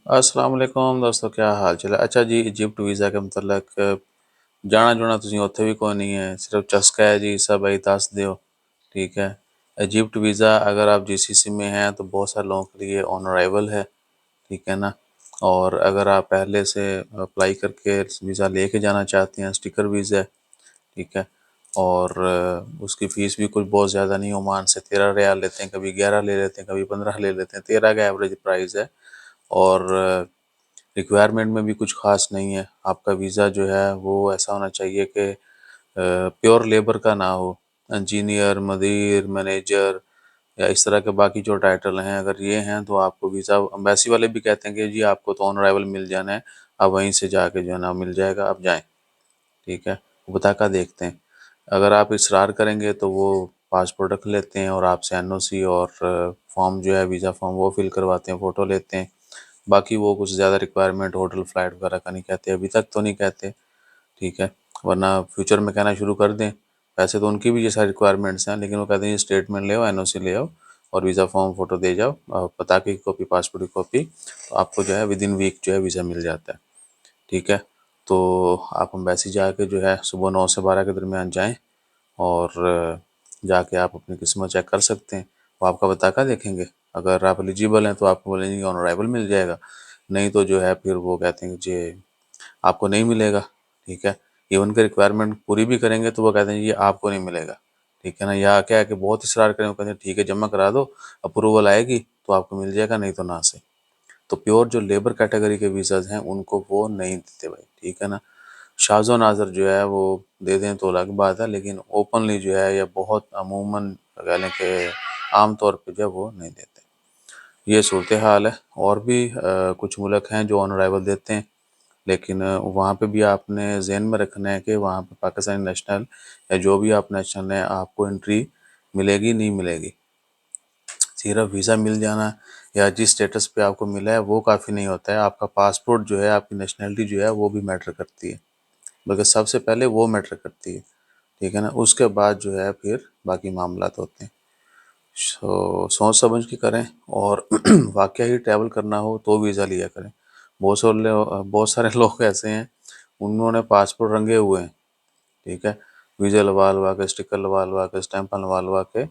السلام علیکم دوستو، کیا حال چال ہے؟ اچھا جی، ایجپٹ ویزا کے متعلق جانا جونا تسی اتنے بھی کوئی نہیں ہے، صرف چسکا ہے جی، سب ای دس دیو ٹھیک ہے۔ ایجپٹ ویزا اگر آپ جی سی سی میں ہیں تو بہت سارے لوگوں کے لیے آن ارائیول ہے، ٹھیک ہے نا۔ اور اگر آپ پہلے سے اپلائی کر کے ویزا لے کے جانا چاہتے ہیں، سٹیکر ویزا ہے، ٹھیک ہے۔ اور اس کی فیس بھی کچھ بہت زیادہ نہیں، عمان سے 13 ریال لیتے ہیں، کبھی 11 لے لیتے ہیں، کبھی 15 لے لیتے ہیں، 13 کا ایوریج پرائز ہے۔ اور ریکوائرمنٹ میں بھی کچھ خاص نہیں ہے۔ آپ کا ویزا جو ہے وہ ایسا ہونا چاہیے کہ پیور لیبر کا نہ ہو، انجینئر، مدیر، مینیجر یا اس طرح کے باقی جو ٹائٹل ہیں، اگر یہ ہیں تو آپ کو ویزا، امبیسی والے بھی کہتے ہیں کہ جی آپ کو تو آن ارائیول مل جانا ہے، آپ وہیں سے جا کے جو ہے نا مل جائے گا، آپ جائیں، ٹھیک ہے۔ وہ بتاکا دیکھتے ہیں، اگر آپ اصرار کریں گے تو وہ پاسپورٹ رکھ لیتے ہیں اور آپ سے این او سی اور فارم جو ہے ویزا فارم وہ فل کرواتے ہیں، فوٹو لیتے ہیں۔ باقی وہ کچھ زیادہ ریکوائرمنٹ ہوٹل فلائٹ وغیرہ کا نہیں کہتے، ابھی تک تو نہیں کہتے، ٹھیک ہے، ورنہ فیوچر میں کہنا شروع کر دیں۔ ویسے تو ان کی بھی یہ ساری ریکوائرمنٹس ہیں، لیکن وہ کہتے ہیں اسٹیٹمنٹ لے آؤ، این او سی لے آؤ اور ویزا فارم فوٹو دے جاؤ، پتہ کی کاپی، پاسپورٹ کی کاپی، تو آپ کو جو ہے ود ان ویک جو ہے ویزا مل جاتا ہے، ٹھیک ہے۔ تو آپ امبیسی جا کے جو ہے صبح 9 سے 12 کے درمیان جائیں، اور جا کے آپ اپنی قسمت چیک کر سکتے ہیں۔ وہ آپ کا بتاکا دیکھیں گے، اگر آپ ایلیجیبل ہیں تو آپ کو بولیں گے آن ارائیول مل جائے گا، نہیں تو جو ہے پھر وہ کہتے ہیں کہ جی آپ کو نہیں ملے گا، ٹھیک ہے۔ ایون کے ریکوائرمنٹ پوری بھی کریں گے تو وہ کہتے ہیں یہ آپ کو نہیں ملے گا، ٹھیک ہے نا۔ یا کیا ہے کہ بہت اصرار کریں، وہ کہتے ہیں ٹھیک ہے جمع کرا دو، اپروول آئے گی تو آپ کو مل جائے گا، نہیں تو نہ سے۔ تو پیور جو لیبر کیٹیگری کے ویزاز ہیں ان کو وہ نہیں دیتے بھائی، ٹھیک ہے نا۔ شاذ و نادر جو ہے وہ دے دیں تو الگ بات ہے، لیکن اوپنلی جو ہے یا بہت عموماً کہہ لیں کہ عام طور پہ جو ہے وہ نہیں دیتے۔ یہ صورتحال ہے۔ اور بھی کچھ ملک ہیں جو آن ارائیول دیتے ہیں، لیکن وہاں پہ بھی آپ نے ذہن میں رکھنا ہے کہ وہاں پہ پاکستانی نیشنل یا جو بھی آپ نیشنل ہیں، آپ کو انٹری ملے گی نہیں ملے گی۔ صرف ویزا مل جانا یا جس سٹیٹس پہ آپ کو ملا ہے وہ کافی نہیں ہوتا ہے، آپ کا پاسپورٹ جو ہے، آپ کی نیشنلٹی جو ہے وہ بھی میٹر کرتی ہے، بلکہ سب سے پہلے وہ میٹر کرتی ہے، ٹھیک ہے نا۔ اس کے بعد جو ہے پھر باقی معاملات ہوتے ہیں۔ سوچ سمجھ کے کریں، اور واقعہ ہی ٹریول کرنا ہو تو ویزا لیا کریں۔ بہت سارے لوگ ایسے ہیں، انہوں نے پاسپورٹ رنگے ہوئے ہیں، ٹھیک ہے، ویزا لوا لوا کے، اسٹیکر لوا لوا کے، اسٹیمپ لوا لوا کے،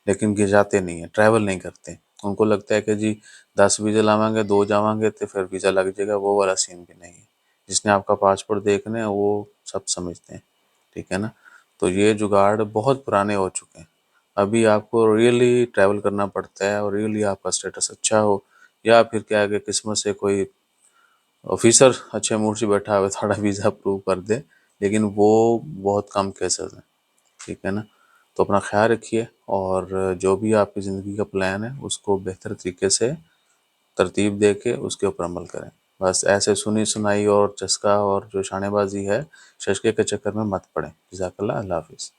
لیکن جاتے نہیں ہیں، ٹریول نہیں کرتے۔ ان کو لگتا ہے کہ جی 10 ویزے لاویں گے، 2 جاواں گے تو پھر ویزا لگ جائے گا، وہ والا سین بھی نہیں ہے۔ جس نے آپ کا پاسپورٹ دیکھنا ہے وہ سب سمجھتے ہیں، ٹھیک ہے نا۔ تو یہ جگاڑ بہت پرانے ہو چکے ہیں۔ ابھی آپ کو ریئلی ٹریول کرنا پڑتا ہے، اور ریئلی آپ کا سٹیٹس اچھا ہو، یا پھر کیا ہے کہ قسمت سے کوئی آفیسر اچھے موڈ سے بیٹھا ہوئے تھوڑا ویزا اپروو کر دے، لیکن وہ بہت کم کیسز ہیں، ٹھیک ہے نا۔ تو اپنا خیال رکھیے، اور جو بھی آپ کی زندگی کا پلان ہے اس کو بہتر طریقے سے ترتیب دے کے اس کے اوپر عمل کریں۔ بس ایسے سنی سنائی اور چسکا اور جو شانے بازی ہے، ششکے کے چکر میں مت پڑیں۔ جزاک اللہ، اللہ حافظ۔